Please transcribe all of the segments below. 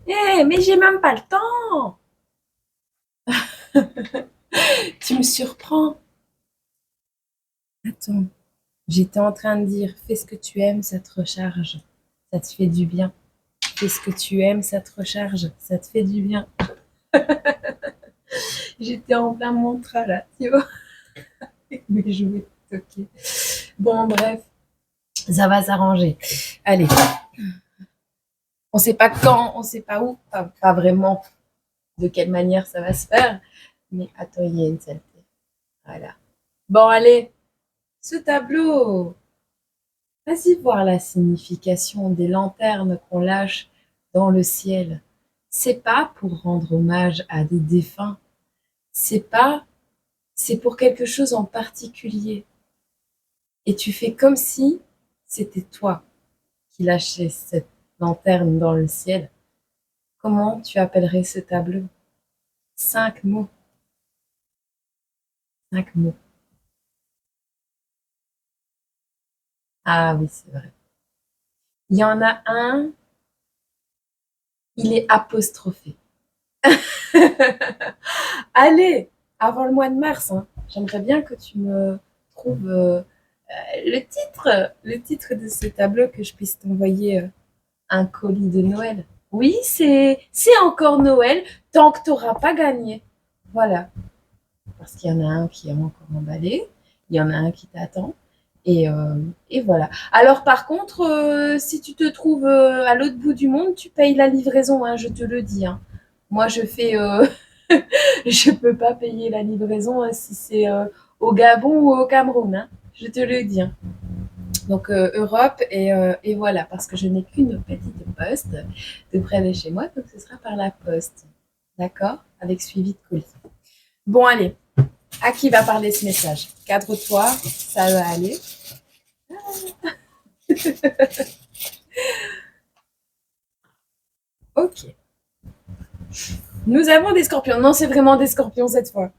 Mais j'ai même pas le temps. Tu me surprends. Attends, j'étais en train de dire, fais ce que tu aimes, ça te recharge. Ça te fait du bien. Fais ce que tu aimes, ça te recharge. Ça te fait du bien. J'étais en plein mantra là, tu vois. Mais je vais toquer. Bon, bref, ça va s'arranger. Allez, on sait pas quand, on sait pas où, pas vraiment de quelle manière ça va se faire. Mais attends, il y a une saleté. Voilà. Bon, allez, ce tableau. Vas-y voir la signification des lanternes qu'on lâche dans le ciel. C'est pas pour rendre hommage à des défunts. C'est pas, c'est pour quelque chose en particulier. Et tu fais comme si c'était toi qui lâchais cette lanterne dans le ciel. Comment tu appellerais ce tableau? 5 mots. 5 mots. Ah oui, c'est vrai. Il y en a un, il est apostrophé. Allez, avant le mois de mars, hein, j'aimerais bien que tu me trouves le titre de ce tableau, que je puisse t'envoyer un colis de Noël. Oui, c'est encore Noël tant que tu n'auras pas gagné. Voilà. Parce qu'il y en a un qui est encore emballé, il y en a un qui t'attend. Et voilà. Alors par contre, si tu te trouves à l'autre bout du monde, tu payes la livraison, hein, je te le dis. Hein. Moi, je peux pas payer la livraison hein, si c'est au Gabon ou au Cameroun. Hein. Je te le dis. Hein. Donc Europe et voilà, parce que je n'ai qu'une petite poste de près de chez moi, donc ce sera par la poste. D'accord? Avec suivi de colis. Bon, allez, à qui va parler ce message? Cadre-toi, ça va aller. Ok. Nous avons des scorpions. Non, c'est vraiment des scorpions cette fois.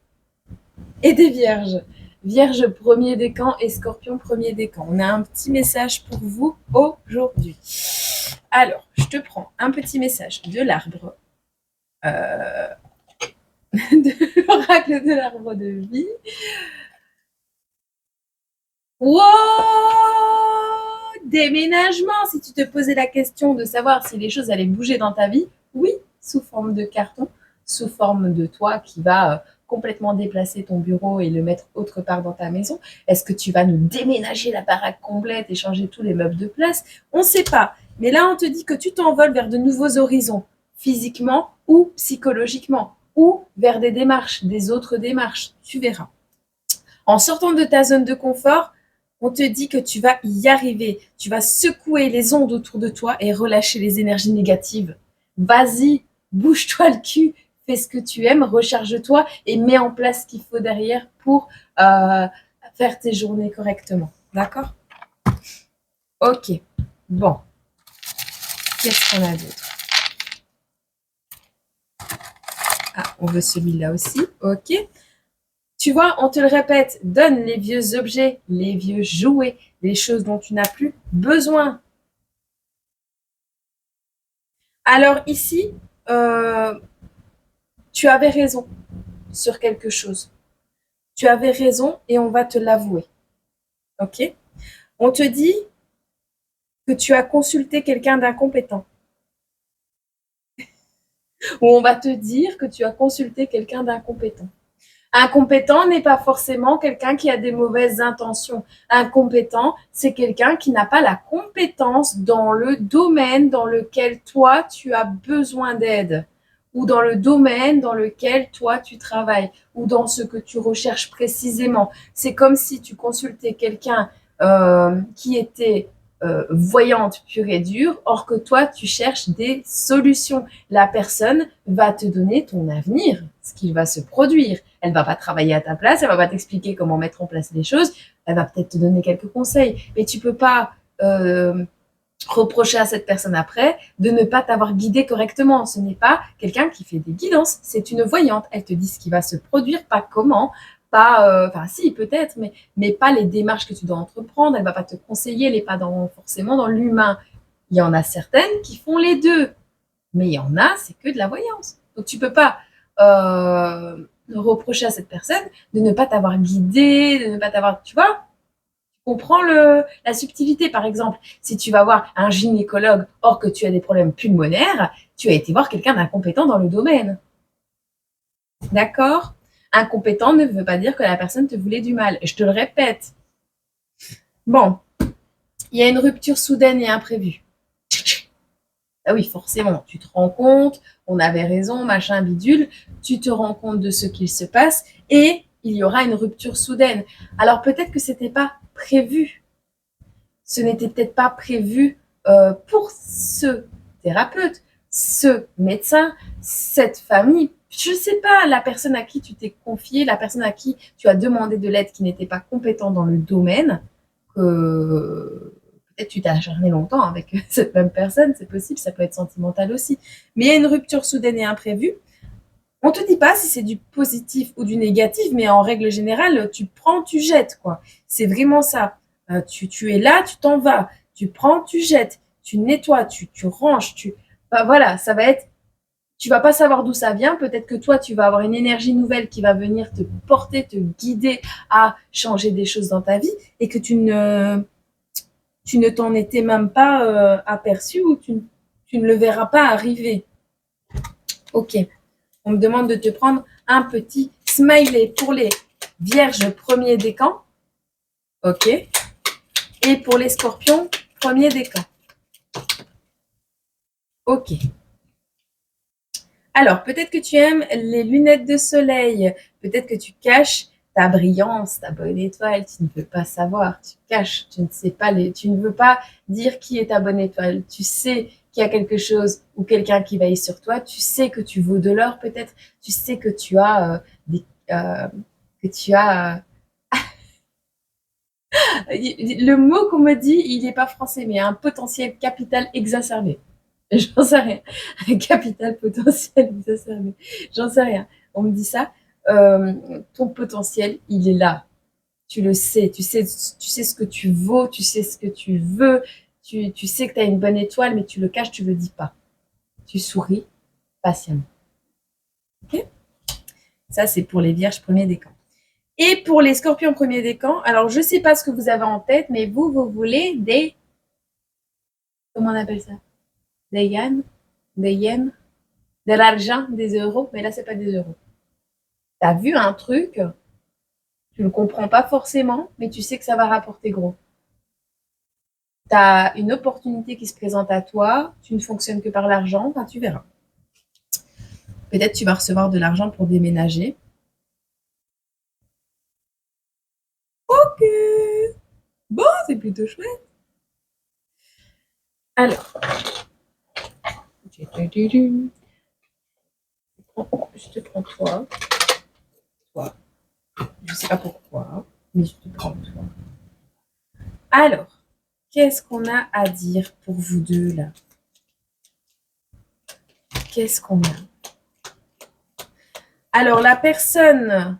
Et des vierges. Vierge premier décan et scorpion premier décan. On a un petit message pour vous aujourd'hui. Alors, je te prends un petit message de l'arbre, de l'oracle de l'arbre de vie. Wow! Déménagement! Si tu te posais la question de savoir si les choses allaient bouger dans ta vie, oui, sous forme de carton, sous forme de toi qui va complètement déplacer ton bureau et le mettre autre part dans ta maison. Est-ce que tu vas nous déménager la baraque complète et changer tous les meubles de place? On ne sait pas. Mais là, on te dit que tu t'envoles vers de nouveaux horizons, physiquement ou psychologiquement, ou vers des démarches, des autres démarches. Tu verras. En sortant de ta zone de confort, on te dit que tu vas y arriver. Tu vas secouer les ondes autour de toi et relâcher les énergies négatives. Vas-y, bouge-toi le cul, fais ce que tu aimes, recharge-toi et mets en place ce qu'il faut derrière pour faire tes journées correctement. D'accord? Ok. Bon. Qu'est-ce qu'on a d'autre? Ah, on veut celui-là aussi. Ok. Tu vois, on te le répète, donne les vieux objets, les vieux jouets, les choses dont tu n'as plus besoin. Alors ici, euh, tu avais raison sur quelque chose. Tu avais raison et on va te l'avouer. Ok? On te dit que tu as consulté quelqu'un d'incompétent. Ou on va te dire que tu as consulté quelqu'un d'incompétent. Incompétent n'est pas forcément quelqu'un qui a des mauvaises intentions. Incompétent, c'est quelqu'un qui n'a pas la compétence dans le domaine dans lequel toi, tu as besoin d'aide, ou dans le domaine dans lequel toi, tu travailles, ou dans ce que tu recherches précisément. C'est comme si tu consultais quelqu'un qui était voyante pure et dure, or que toi, tu cherches des solutions. La personne va te donner ton avenir, ce qui va se produire. Elle va pas travailler à ta place, elle va pas t'expliquer comment mettre en place les choses, elle va peut-être te donner quelques conseils, mais tu peux pas reprocher à cette personne après de ne pas t'avoir guidé correctement. Ce n'est pas quelqu'un qui fait des guidances, c'est une voyante. Elle te dit ce qui va se produire, pas comment, pas, enfin si peut-être, mais pas les démarches que tu dois entreprendre. Elle va pas te conseiller, elle n'est pas forcément dans l'humain. Il y en a certaines qui font les deux. Mais il y en a, c'est que de la voyance. Donc tu peux pas reprocher à cette personne de ne pas t'avoir guidé, de ne pas t'avoir, tu vois, comprends la subtilité. Par exemple, si tu vas voir un gynécologue, or que tu as des problèmes pulmonaires, tu as été voir quelqu'un d'incompétent dans le domaine. D'accord? Incompétent ne veut pas dire que la personne te voulait du mal. Et je te le répète. Bon, il y a une rupture soudaine et imprévue. Ah oui, forcément, tu te rends compte, on avait raison, machin, bidule, tu te rends compte de ce qu'il se passe et il y aura une rupture soudaine. Alors peut-être que c'était pas prévu. Ce n'était peut-être pas prévu pour ce thérapeute, ce médecin, cette famille. Je ne sais pas, la personne à qui tu t'es confié, la personne à qui tu as demandé de l'aide qui n'était pas compétent dans le domaine, que peut-être tu t'es acharné longtemps avec cette même personne, c'est possible, ça peut être sentimental aussi. Mais il y a une rupture soudaine et imprévue. On ne te dit pas si c'est du positif ou du négatif, mais en règle générale, tu prends, tu jettes, quoi. C'est vraiment ça. Tu es là, tu t'en vas. Tu prends, tu jettes. Tu nettoies, tu ranges. Bah, voilà, ça va être. Tu vas pas savoir d'où ça vient. Peut-être que toi, tu vas avoir une énergie nouvelle qui va venir te porter, te guider à changer des choses dans ta vie et que tu ne t'en étais même pas aperçu ou tu ne le verras pas arriver. Ok. On me demande de te prendre un petit smiley pour les vierges premier décan. Ok. Et pour les scorpions, premier décan. Ok. Alors, peut-être que tu aimes les lunettes de soleil. Peut-être que tu caches ta brillance, ta bonne étoile. Tu ne veux pas savoir. Tu caches. Tu ne sais pas tu ne veux pas dire qui est ta bonne étoile. Tu sais qu'il y a quelque chose ou quelqu'un qui veille sur toi. Tu sais que tu vaux de l'or peut-être. Tu sais que tu as que tu as le mot qu'on me dit, il n'est pas français, mais un potentiel capital exacerbé. J'en sais rien. Un capital potentiel exacerbé. J'en sais rien. On me dit ça. Ton potentiel, il est là. Tu le sais. Tu sais ce que tu vaux. Tu sais ce que tu veux. Tu sais que tu as une bonne étoile, mais tu le caches, tu ne le dis pas. Tu souris patiemment. Ok? Ça, c'est pour les vierges premier décan. Et pour les scorpions premier décan, alors je ne sais pas ce que vous avez en tête, mais vous voulez des. Comment on appelle ça? Des yens? Des yens? De l'argent, des euros, mais là, c'est pas des euros. Tu as vu un truc, tu ne le comprends pas forcément, mais tu sais que ça va rapporter gros. Tu as une opportunité qui se présente à toi, tu ne fonctionnes que par l'argent, enfin, tu verras. Peut-être tu vas recevoir de l'argent pour déménager. Ok, bon, c'est plutôt chouette. Alors, je te prends toi. Je ne sais pas pourquoi, mais je te prends toi. Alors, qu'est-ce qu'on a à dire pour vous deux là? Qu'est-ce qu'on a? Alors, la personne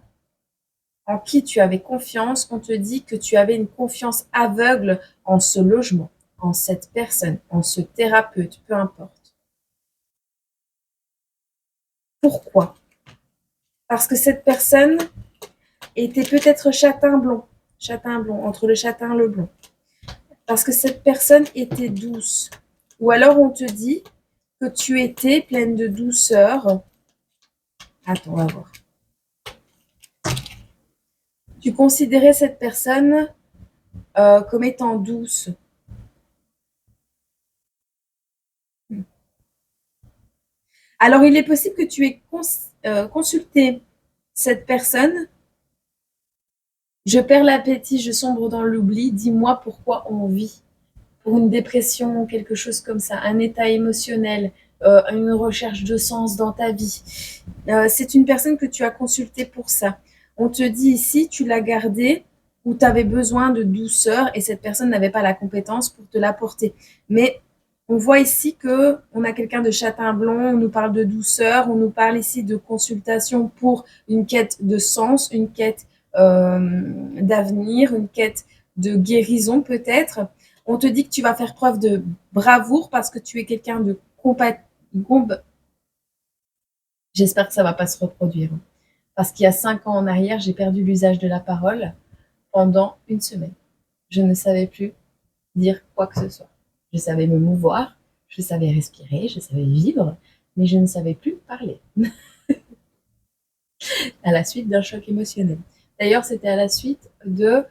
en qui tu avais confiance, on te dit que tu avais une confiance aveugle en ce logement, en cette personne, en ce thérapeute, peu importe. Pourquoi? Parce que cette personne était peut-être châtain blond, entre le châtain et le blond. Parce que cette personne était douce. Ou alors on te dit que tu étais pleine de douceur. Attends, on va voir. Tu considérais cette personne comme étant douce. Alors, il est possible que tu aies consulté cette personne. Je perds l'appétit, je sombre dans l'oubli. Dis-moi pourquoi on vit. Pour une dépression, quelque chose comme ça, un état émotionnel, une recherche de sens dans ta vie. C'est une personne que tu as consultée pour ça. On te dit ici, tu l'as gardée où tu avais besoin de douceur et cette personne n'avait pas la compétence pour te l'apporter. Mais on voit ici que on a quelqu'un de châtain blond, on nous parle de douceur, on nous parle ici de consultation pour une quête de sens, une quête d'avenir, une quête de guérison peut-être. On te dit que tu vas faire preuve de bravoure parce que tu es quelqu'un de Goumbe, j'espère que ça ne va pas se reproduire. Parce qu'il y a 5 ans en arrière, j'ai perdu l'usage de la parole pendant une semaine. Je ne savais plus dire quoi que ce soit. Je savais me mouvoir, je savais respirer, je savais vivre, mais je ne savais plus parler. À la suite d'un choc émotionnel. D'ailleurs, c'était à la suite de...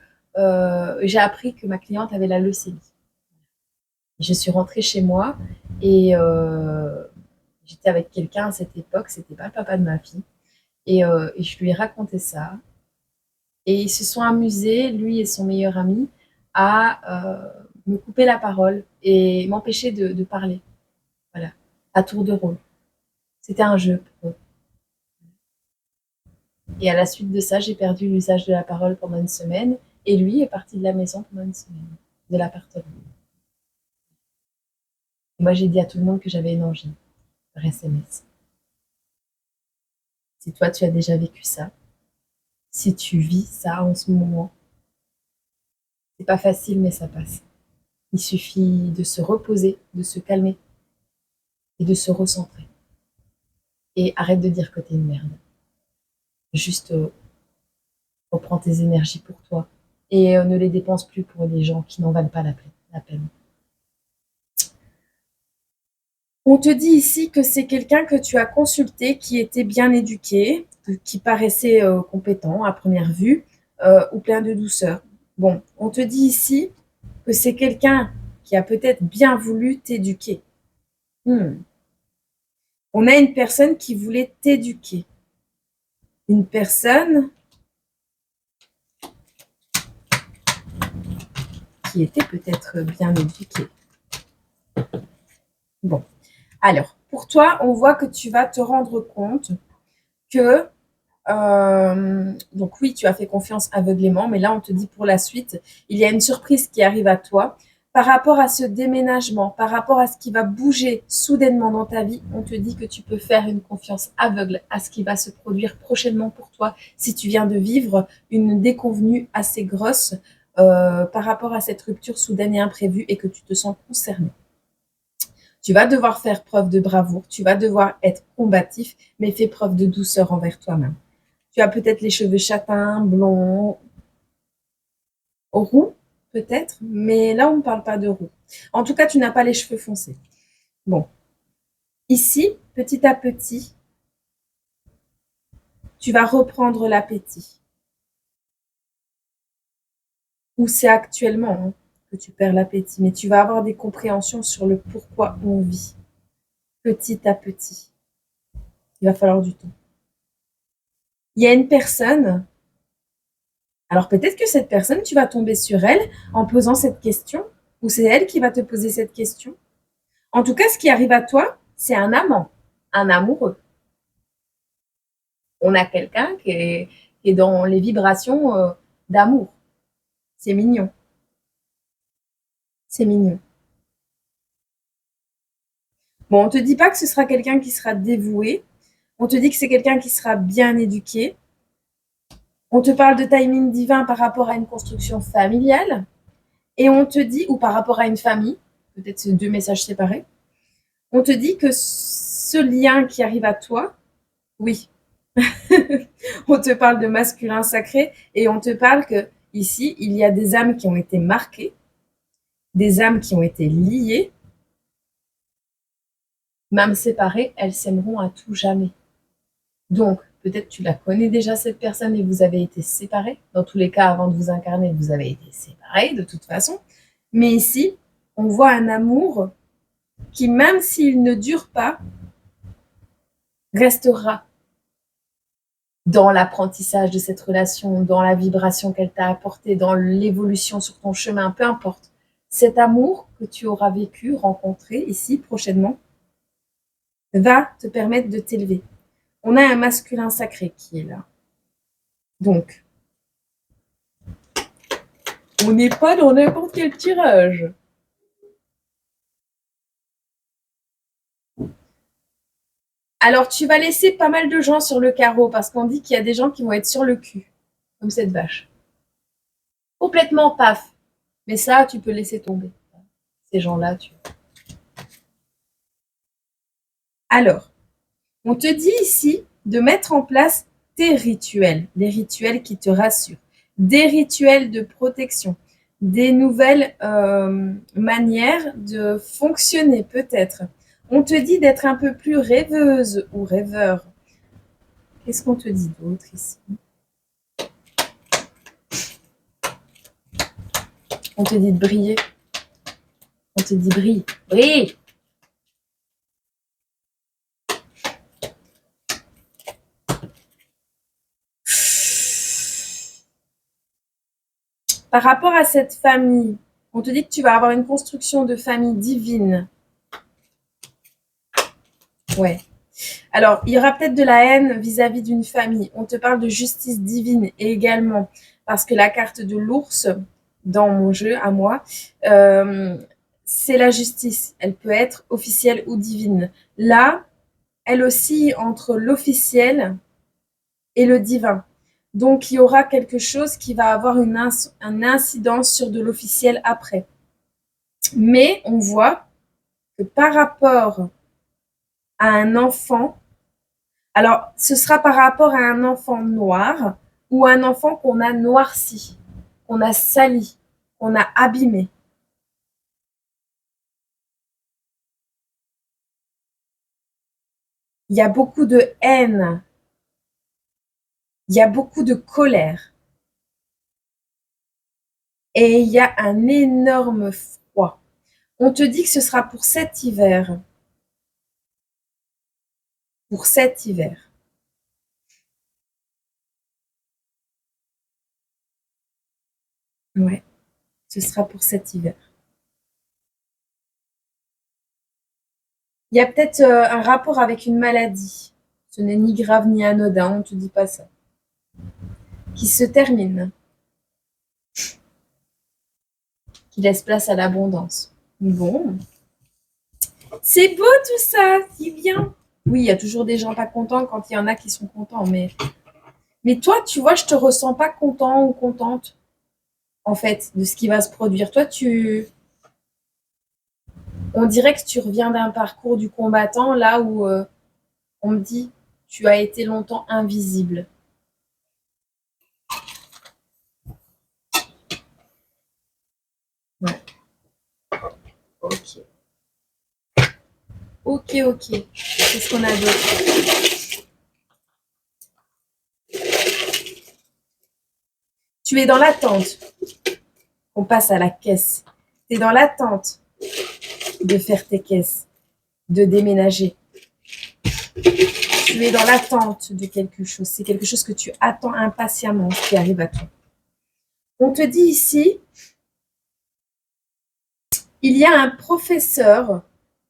j'ai appris que ma cliente avait la leucémie. Je suis rentrée chez moi et j'étais avec quelqu'un à cette époque, c'était pas le papa de ma fille. Et je lui ai raconté ça. Et ils se sont amusés, lui et son meilleur ami, à me couper la parole et m'empêcher de parler. Voilà, à tour de rôle. C'était un jeu pour eux. Et à la suite de ça, j'ai perdu l'usage de la parole pendant une semaine. Et lui est parti de la maison pendant une semaine, de l'appartement. Moi, j'ai dit à tout le monde que j'avais une angine par SMS. Si toi, tu as déjà vécu ça, si tu vis ça en ce moment, c'est pas facile, mais ça passe. Il suffit de se reposer, de se calmer et de se recentrer. Et arrête de dire que t'es une merde. Juste reprends tes énergies pour toi et ne les dépense plus pour les gens qui n'en valent pas la peine. On te dit ici que c'est quelqu'un que tu as consulté, qui était bien éduqué, qui paraissait compétent à première vue, ou plein de douceur. Bon, on te dit ici que c'est quelqu'un qui a peut-être bien voulu t'éduquer. On a une personne qui voulait t'éduquer. Une personne qui était peut-être bien éduquée. Bon, alors, pour toi, on voit que tu vas te rendre compte que donc oui, tu as fait confiance aveuglément, mais là, on te dit pour la suite, il y a une surprise qui arrive à toi. Par rapport à ce déménagement, par rapport à ce qui va bouger soudainement dans ta vie, on te dit que tu peux faire une confiance aveugle à ce qui va se produire prochainement pour toi si tu viens de vivre une déconvenue assez grosse par rapport à cette rupture soudaine et imprévue et que tu te sens concerné. Tu vas devoir faire preuve de bravoure, tu vas devoir être combatif, mais fais preuve de douceur envers toi-même. Tu as peut-être les cheveux châtains, blonds, roux, peut-être, mais là, on ne parle pas de roux. En tout cas, tu n'as pas les cheveux foncés. Bon. Ici, petit à petit, tu vas reprendre l'appétit. Ou c'est actuellement que tu perds l'appétit, mais tu vas avoir des compréhensions sur le pourquoi on vit. Petit à petit. Il va falloir du temps. Il y a une personne. Alors peut-être que cette personne, tu vas tomber sur elle en posant cette question, ou c'est elle qui va te poser cette question. En tout cas, ce qui arrive à toi, c'est un amant, un amoureux. On a quelqu'un qui est dans les vibrations d'amour. C'est mignon. C'est mignon. Bon, on te dit pas que ce sera quelqu'un qui sera dévoué. On te dit que c'est quelqu'un qui sera bien éduqué. On te parle de timing divin par rapport à une construction familiale. Et on te dit, ou par rapport à une famille, peut-être c'est deux messages séparés, on te dit que ce lien qui arrive à toi, oui, on te parle de masculin sacré et on te parle que ici, il y a des âmes qui ont été marquées, des âmes qui ont été liées, même séparées, elles s'aimeront à tout jamais. Donc, peut-être tu la connais déjà cette personne et vous avez été séparés. Dans tous les cas, avant de vous incarner, vous avez été séparés de toute façon. Mais ici, on voit un amour qui, même s'il ne dure pas, restera dans l'apprentissage de cette relation, dans la vibration qu'elle t'a apportée, dans l'évolution sur ton chemin, peu importe. Cet amour que tu auras vécu, rencontré ici prochainement, va te permettre de t'élever. On a un masculin sacré qui est là. Donc, on n'est pas dans n'importe quel tirage. Alors, tu vas laisser pas mal de gens sur le carreau parce qu'on dit qu'il y a des gens qui vont être sur le cul, comme cette vache. Complètement paf. Mais ça, tu peux laisser tomber. Ces gens-là, tu Alors, on te dit ici de mettre en place tes rituels, les rituels qui te rassurent, des rituels de protection, des nouvelles manières de fonctionner peut-être. On te dit d'être un peu plus rêveuse ou rêveur. Qu'est-ce qu'on te dit d'autre ici? On te dit de briller. On te dit brille. Brille. Par rapport à cette famille, on te dit que tu vas avoir une construction de famille divine. Ouais. Alors, il y aura peut-être de la haine vis-à-vis d'une famille. On te parle de justice divine également, parce que la carte de l'ours, dans mon jeu, à moi, c'est la justice. Elle peut être officielle ou divine. Là, elle oscille entre l'officiel et le divin. Donc, il y aura quelque chose qui va avoir une incidence sur de l'officiel après. Mais on voit que par rapport à un enfant, alors ce sera par rapport à un enfant noir ou un enfant qu'on a noirci, qu'on a sali, qu'on a abîmé. Il y a beaucoup de haine, il y a beaucoup de colère et il y a un énorme froid. On te dit que ce sera pour cet hiver. Pour cet hiver. Ouais, ce sera pour cet hiver. Il y a peut-être un rapport avec une maladie. Ce n'est ni grave ni anodin, on ne te dit pas ça. Qui se termine. Qui laisse place à l'abondance. Bon. C'est beau tout ça, c'est bien. Oui, il y a toujours des gens pas contents quand il y en a qui sont contents, mais toi, tu vois, je te ressens pas content ou contente, en fait, de ce qui va se produire. Toi, on dirait que tu reviens d'un parcours du combattant, là où on me dit, tu as été longtemps invisible. Ouais. Ok. Ok, ok. Qu'est-ce qu'on a d'autre? Tu es dans l'attente. On passe à la caisse. Tu es dans l'attente de faire tes caisses, de déménager. Tu es dans l'attente de quelque chose. C'est quelque chose que tu attends impatiemment qui arrive à toi. On te dit ici, il y a un professeur,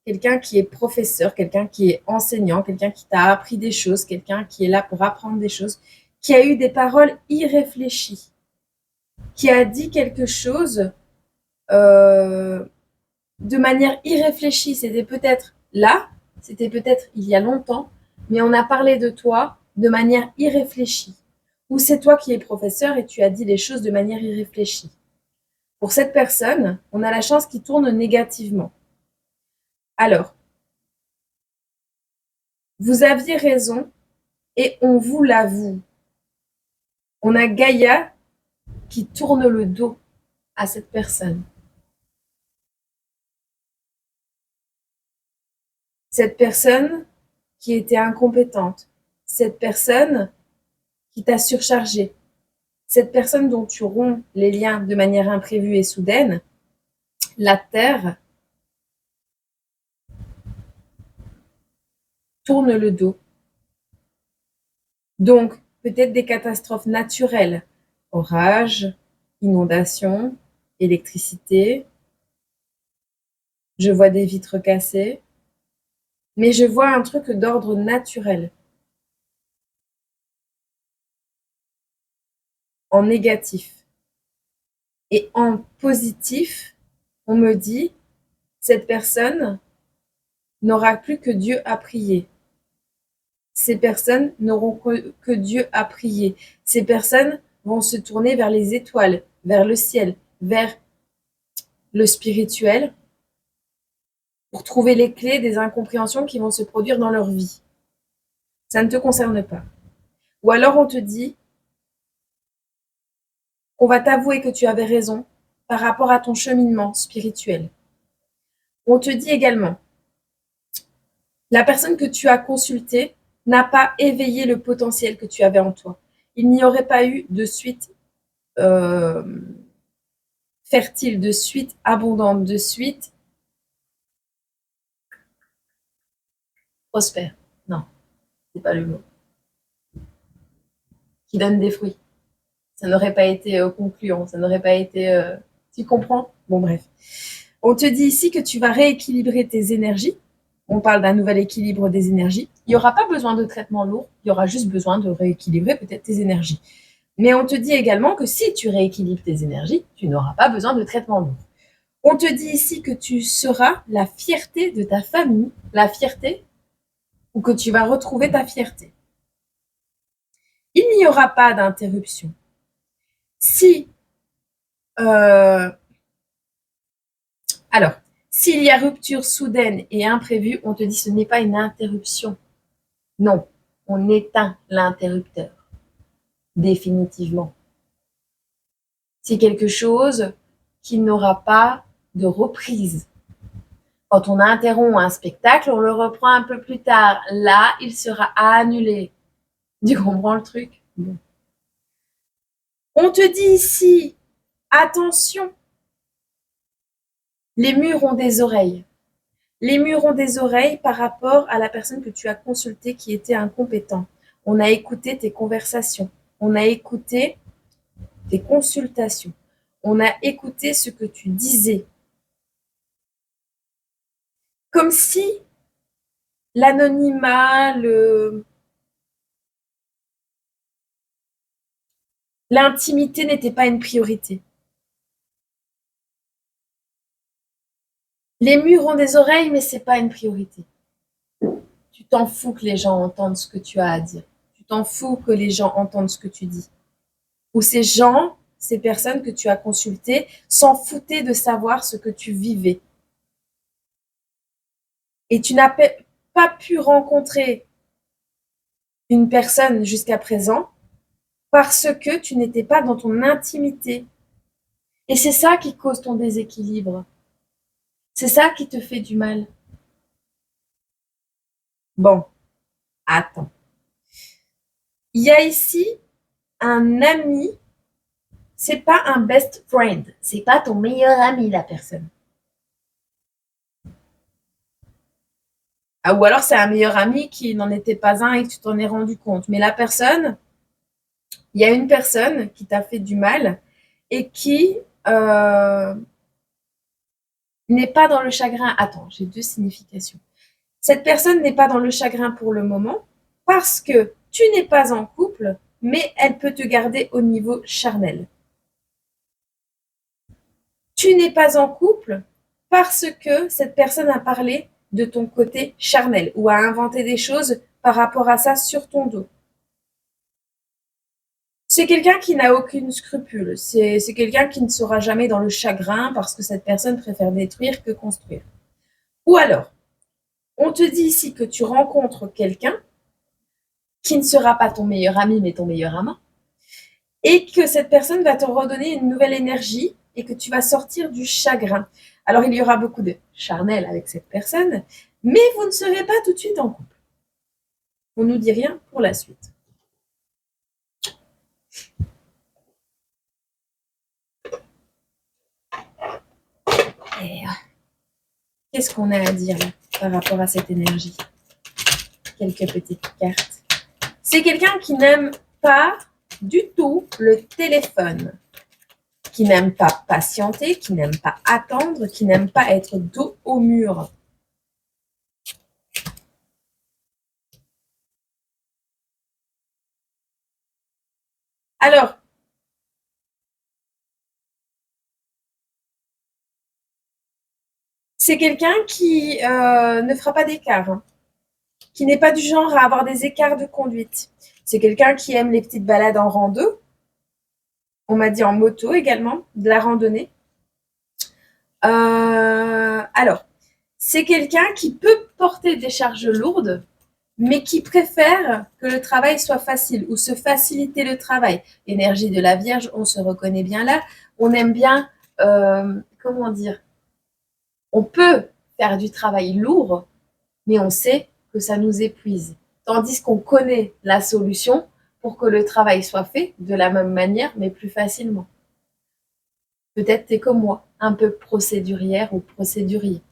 quelqu'un qui est professeur, quelqu'un qui est enseignant, quelqu'un qui t'a appris des choses, quelqu'un qui est là pour apprendre des choses, qui a eu des paroles irréfléchies, qui a dit quelque chose de manière irréfléchie. C'était peut-être là, c'était peut-être il y a longtemps, mais on a parlé de toi de manière irréfléchie. Ou c'est toi qui es professeur et tu as dit les choses de manière irréfléchie. Pour cette personne, on a la chance qu'il tourne négativement. Alors, vous aviez raison et on vous l'avoue. On a Gaïa qui tourne le dos à cette personne. Cette personne qui était incompétente. Cette personne qui t'a surchargé. Cette personne dont tu romps les liens de manière imprévue et soudaine, la Terre tourne le dos. Donc, peut-être des catastrophes naturelles, orages, inondations, électricité. Je vois des vitres cassées, mais je vois un truc d'ordre naturel. En négatif. Et en positif, on me dit, cette personne n'aura plus que Dieu à prier. Ces personnes n'auront que Dieu à prier. Ces personnes vont se tourner vers les étoiles, vers le ciel, vers le spirituel. pour trouver les clés des incompréhensions qui vont se produire dans leur vie. Ça ne te concerne pas. Ou alors on te dit qu'on va t'avouer que tu avais raison par rapport à ton cheminement spirituel. On te dit également, la personne que tu as consultée n'a pas éveillé le potentiel que tu avais en toi. Il n'y aurait pas eu de suite fertile, de suite abondante, de suite prospère. Non, c'est pas le mot. Qui donne des fruits. Ça n'aurait pas été concluant, ça n'aurait pas été... Tu comprends? Bon, bref. On te dit ici que tu vas rééquilibrer tes énergies. On parle d'un nouvel équilibre des énergies. Il n'y aura pas besoin de traitement lourd, il y aura juste besoin de rééquilibrer peut-être tes énergies. Mais on te dit également que si tu rééquilibres tes énergies, tu n'auras pas besoin de traitement lourd. On te dit ici que tu seras la fierté de ta famille, la fierté, ou que tu vas retrouver ta fierté. Il n'y aura pas d'interruption. Si, alors, s'il y a rupture soudaine et imprévue, on te dit ce n'est pas une interruption. Non, on éteint l'interrupteur. Définitivement. C'est quelque chose qui n'aura pas de reprise. Quand on interrompt un spectacle, on le reprend un peu plus tard. Là, il sera annulé. Tu comprends le truc? Bon. On te dit ici, attention, les murs ont des oreilles. Les murs ont des oreilles par rapport à la personne que tu as consultée qui était incompétent. On a écouté tes conversations. On a écouté tes consultations. On a écouté ce que tu disais. Comme si l'anonymat, l'intimité n'était pas une priorité. Les murs ont des oreilles, mais c'est pas une priorité. Tu t'en fous que les gens entendent ce que tu as à dire. Tu t'en fous que les gens entendent ce que tu dis. Ou ces gens, ces personnes que tu as consultées, s'en foutaient de savoir ce que tu vivais. Et tu n'as pas pu rencontrer une personne jusqu'à présent parce que tu n'étais pas dans ton intimité. Et c'est ça qui cause ton déséquilibre. C'est ça qui te fait du mal. Bon, attends. Il y a ici un ami, c'est pas un best friend, c'est pas ton meilleur ami, la personne. Ah, ou alors c'est un meilleur ami qui n'en était pas un et que tu t'en es rendu compte. Mais la personne, il y a une personne qui t'a fait du mal et qui n'est pas dans le chagrin. Attends, j'ai deux significations. Cette personne n'est pas dans le chagrin pour le moment parce que tu n'es pas en couple, mais elle peut te garder au niveau charnel. Tu n'es pas en couple parce que cette personne a parlé de ton côté charnel ou a inventé des choses par rapport à ça sur ton dos. C'est quelqu'un qui n'a aucune scrupule. C'est quelqu'un qui ne sera jamais dans le chagrin parce que cette personne préfère détruire que construire. Ou alors, on te dit ici que tu rencontres quelqu'un qui ne sera pas ton meilleur ami mais ton meilleur amant et que cette personne va te redonner une nouvelle énergie et que tu vas sortir du chagrin. Alors, il y aura beaucoup de charnel avec cette personne, mais vous ne serez pas tout de suite en couple. On ne nous dit rien pour la suite. Et qu'est-ce qu'on a à dire là, par rapport à cette énergie? Quelques petites cartes. C'est quelqu'un qui n'aime pas du tout le téléphone, qui n'aime pas patienter, qui n'aime pas attendre, qui n'aime pas être dos au mur. Alors, c'est quelqu'un qui ne fera pas d'écart, hein, qui n'est pas du genre à avoir des écarts de conduite. C'est quelqu'un qui aime les petites balades en rando. On m'a dit en moto également, de la randonnée. Alors, C'est quelqu'un qui peut porter des charges lourdes, mais qui préfère que le travail soit facile ou se faciliter le travail. Énergie de la Vierge, on se reconnaît bien là. On aime bien, comment dire, on peut faire du travail lourd, mais on sait que ça nous épuise. Tandis qu'on connaît la solution pour que le travail soit fait de la même manière, mais plus facilement. Peut-être t'es comme moi, un peu procédurière ou procédurier.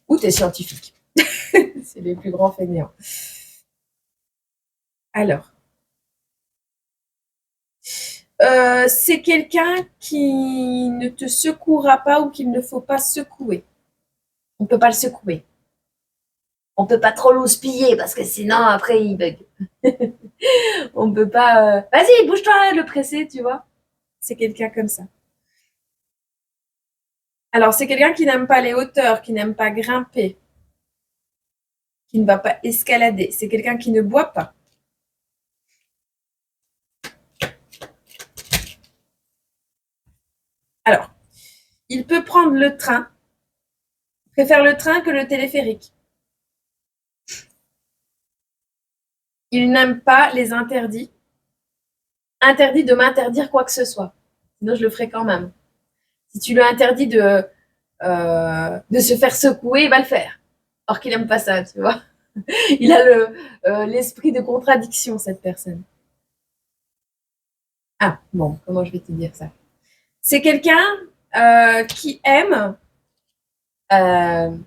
Ou t'es scientifique. C'est les plus grands fainéants. Alors, c'est quelqu'un qui ne te secouera pas ou qu'il ne faut pas secouer. On ne peut pas le secouer. On ne peut pas trop l'houspiller parce que sinon après il bug. On ne peut pas. Vas-y, bouge-toi, le presser, tu vois. C'est quelqu'un comme ça. Alors, c'est quelqu'un qui n'aime pas les hauteurs, qui n'aime pas grimper, qui ne va pas escalader. C'est quelqu'un qui ne boit pas. Alors, il peut prendre le train, préfère le train que le téléphérique. Il n'aime pas les interdits. Interdit de m'interdire quoi que ce soit. Sinon, je le ferai quand même. Si tu lui interdis de se faire secouer, il va le faire. Or qu'il n'aime pas ça, tu vois. Il a l'esprit de contradiction, cette personne. Ah, bon, comment je vais te dire ça? C'est quelqu'un qui aime je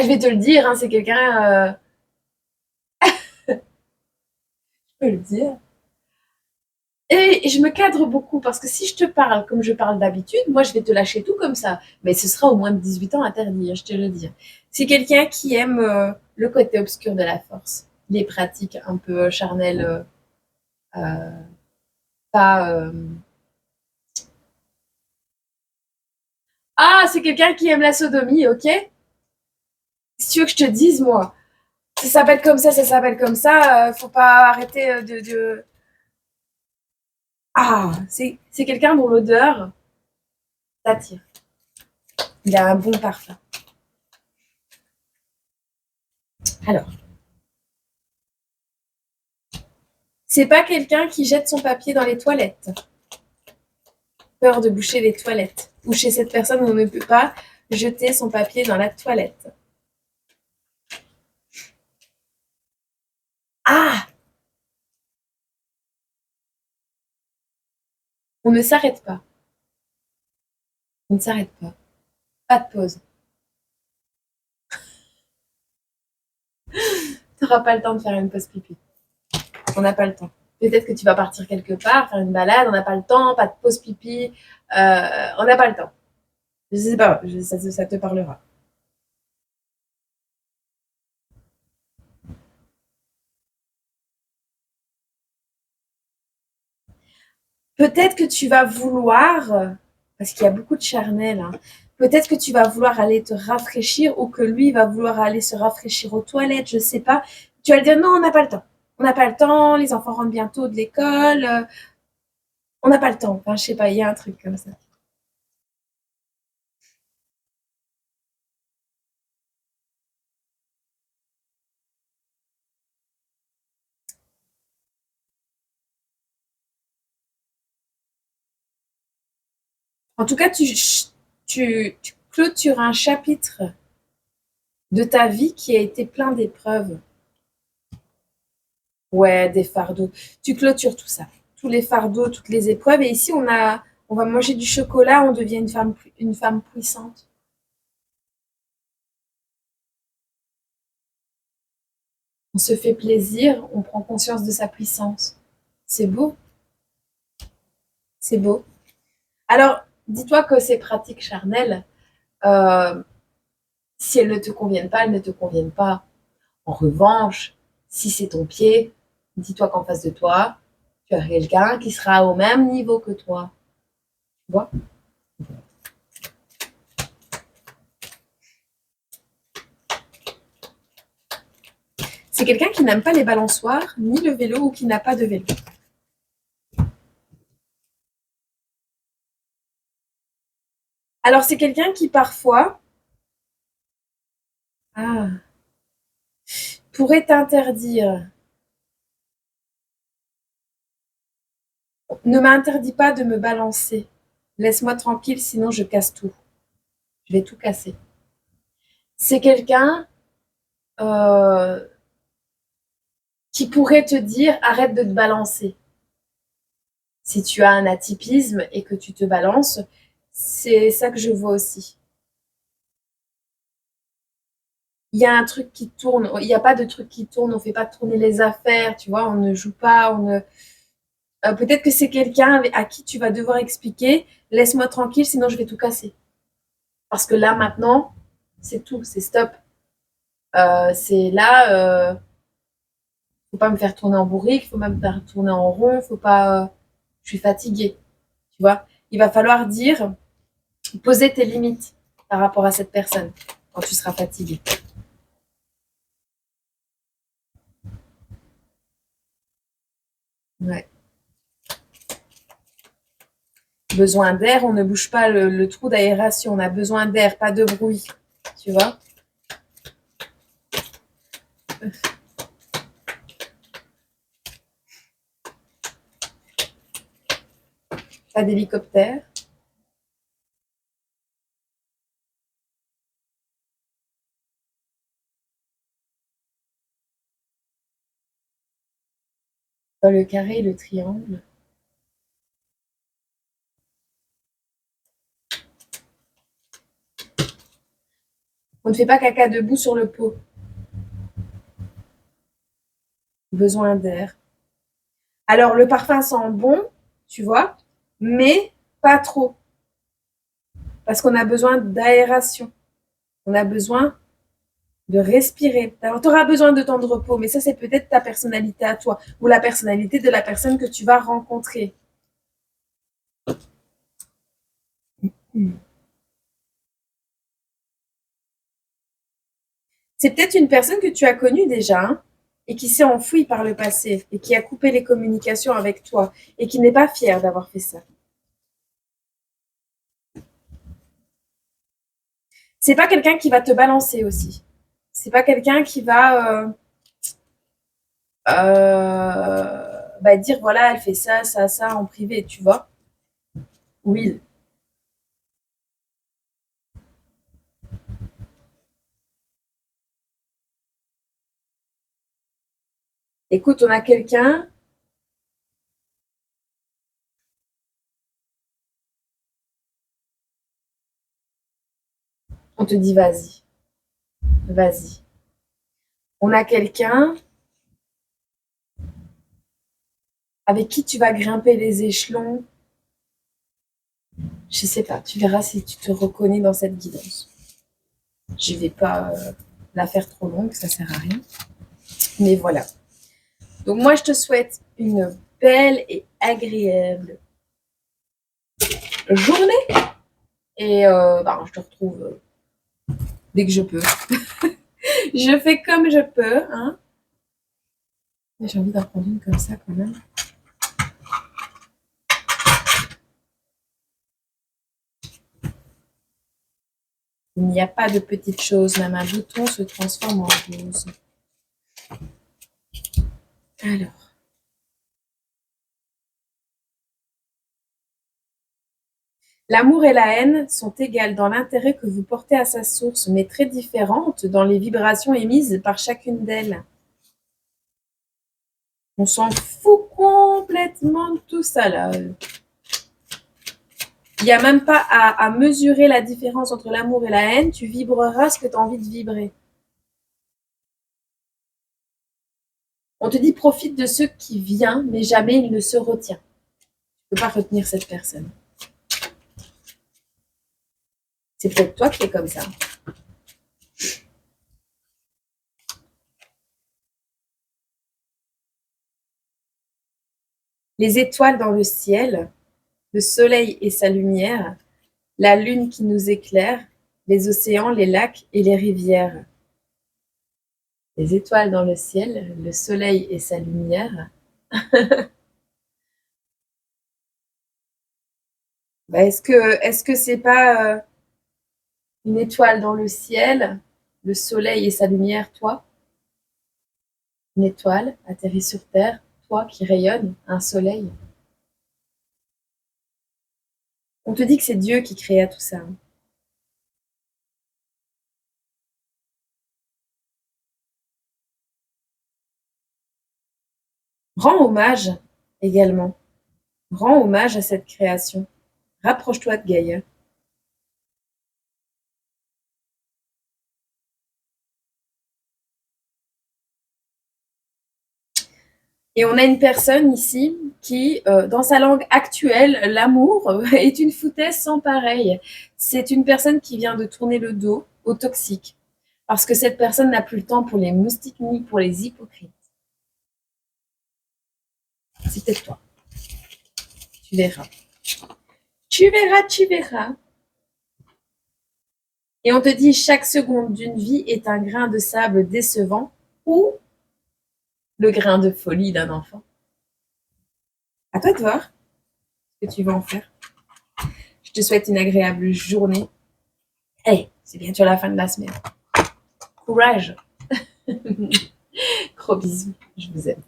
vais te le dire, hein, c'est quelqu'un je peux le dire. Et je me cadre beaucoup parce que si je te parle comme je parle d'habitude, moi je vais te lâcher tout comme ça. Mais ce sera au moins de 18 ans interdit, je te le dis. C'est quelqu'un qui aime le côté obscur de la force, les pratiques un peu charnelles, euh, pas. Ah, c'est quelqu'un qui aime la sodomie, ok? Si tu veux que je te dise, moi, ça s'appelle comme ça, faut pas arrêter de. Ah, c'est quelqu'un dont l'odeur t'attire. Il a un bon parfum. Alors, c'est pas quelqu'un qui jette son papier dans les toilettes. Peur de boucher les toilettes. Ou chez cette personne, on ne peut pas jeter son papier dans la toilette. Ah, on ne s'arrête pas. On ne s'arrête pas. Pas de pause. Tu n'auras pas le temps de faire une pause pipi. On n'a pas le temps. Peut-être que tu vas partir quelque part, faire une balade, on n'a pas le temps, pas de pause pipi, on n'a pas le temps. Je sais pas, ça te parlera. Peut-être que tu vas vouloir, parce qu'il y a beaucoup de charnel, hein, peut-être que tu vas vouloir aller te rafraîchir ou que lui va vouloir aller se rafraîchir aux toilettes, je sais pas. Tu vas lui dire non, on n'a pas le temps. On n'a pas le temps, les enfants rentrent bientôt de l'école, on n'a pas le temps. Enfin, je sais pas, il y a un truc comme ça. En tout cas, tu clôtures un chapitre de ta vie qui a été plein d'épreuves. Ouais, des fardeaux. Tu clôtures tout ça. Tous les fardeaux, toutes les épreuves. Et ici, on va manger du chocolat, on devient une femme puissante. On se fait plaisir, on prend conscience de sa puissance. C'est beau, c'est beau. Alors, dis-toi que ces pratiques charnelles, euh, si elles ne te conviennent pas, elles ne te conviennent pas. En revanche, si c'est ton pied, dis-toi qu'en face de toi, tu as quelqu'un qui sera au même niveau que toi. Tu vois? C'est quelqu'un qui n'aime pas les balançoires, ni le vélo ou qui n'a pas de vélo. Alors, c'est quelqu'un qui parfois pourrait t'interdire. Ne m'interdis pas de me balancer. Laisse-moi tranquille, sinon je casse tout. Je vais tout casser. C'est quelqu'un qui pourrait te dire arrête de te balancer. Si tu as un atypisme et que tu te balances, c'est ça que je vois aussi. Il y a un truc qui tourne, il n'y a pas de truc qui tourne, on ne fait pas tourner les affaires, tu vois, on ne joue pas, peut-être que c'est quelqu'un à qui tu vas devoir expliquer, laisse-moi tranquille, sinon je vais tout casser. Parce que là, maintenant, c'est tout, c'est stop. C'est là, faut pas me faire tourner en bourrique, faut pas me faire tourner en rond, faut pas, je suis fatiguée, tu vois. Il va falloir dire, poser tes limites par rapport à cette personne quand tu seras fatigué. Ouais. Besoin d'air, on ne bouge pas le trou d'aération, on a besoin d'air, pas de bruit, tu vois. Pas d'hélicoptère. Pas le carré, le triangle. On ne fait pas caca debout sur le pot. Besoin d'air. Alors, le parfum sent bon, tu vois, mais pas trop. Parce qu'on a besoin d'aération. On a besoin de respirer. Tu auras besoin de temps de repos, mais ça, c'est peut-être ta personnalité à toi ou la personnalité de la personne que tu vas rencontrer. C'est peut-être une personne que tu as connue déjà, hein, et qui s'est enfouie par le passé et qui a coupé les communications avec toi et qui n'est pas fière d'avoir fait ça. C'est pas quelqu'un qui va te balancer aussi. C'est pas quelqu'un qui va dire voilà, elle fait ça, ça, ça en privé, tu vois. Oui. Écoute, on a quelqu'un, on te dit vas-y, vas-y. On a quelqu'un avec qui tu vas grimper les échelons. Je sais pas, tu verras si tu te reconnais dans cette guidance. Je vais pas la faire trop longue, ça sert à rien. Mais voilà. Donc moi, je te souhaite une belle et agréable journée. Et je te retrouve dès que je peux. Je fais comme je peux. Hein. J'ai envie d'en prendre une comme ça quand même. Il n'y a pas de petites choses. Même un bouton se transforme en rose. Alors. L'amour et la haine sont égales dans l'intérêt que vous portez à sa source, mais très différentes dans les vibrations émises par chacune d'elles. On s'en fout complètement de tout ça là. Il n'y a même pas à mesurer la différence entre l'amour et la haine. Tu vibreras ce que tu as envie de vibrer. On te dit profite de ce qui vient, mais jamais il ne se retient. Tu ne peux pas retenir cette personne. C'est peut-être toi qui es comme ça. Les étoiles dans le ciel, le soleil et sa lumière, la lune qui nous éclaire, les océans, les lacs et les rivières. Les étoiles dans le ciel, le soleil et sa lumière. Est-ce que c'est pas Une étoile dans le ciel, le soleil et sa lumière, toi. Une étoile atterrit sur terre, toi qui rayonnes, un soleil. On te dit que c'est Dieu qui créa tout ça. Rends hommage également. Rends hommage à cette création. Rapproche-toi de Gaïa. Et on a une personne ici qui, dans sa langue actuelle, l'amour est une foutaise sans pareil. C'est une personne qui vient de tourner le dos aux toxiques. Parce que cette personne n'a plus le temps pour les moustiques ni pour les hypocrites. C'est peut-être toi. Tu verras. Tu verras, tu verras. Et on te dit chaque seconde d'une vie est un grain de sable décevant ou le grain de folie d'un enfant. À toi de voir ce que tu vas en faire. Je te souhaite une agréable journée. Hey, c'est bientôt la fin de la semaine. Courage. Gros bisous. Je vous aime.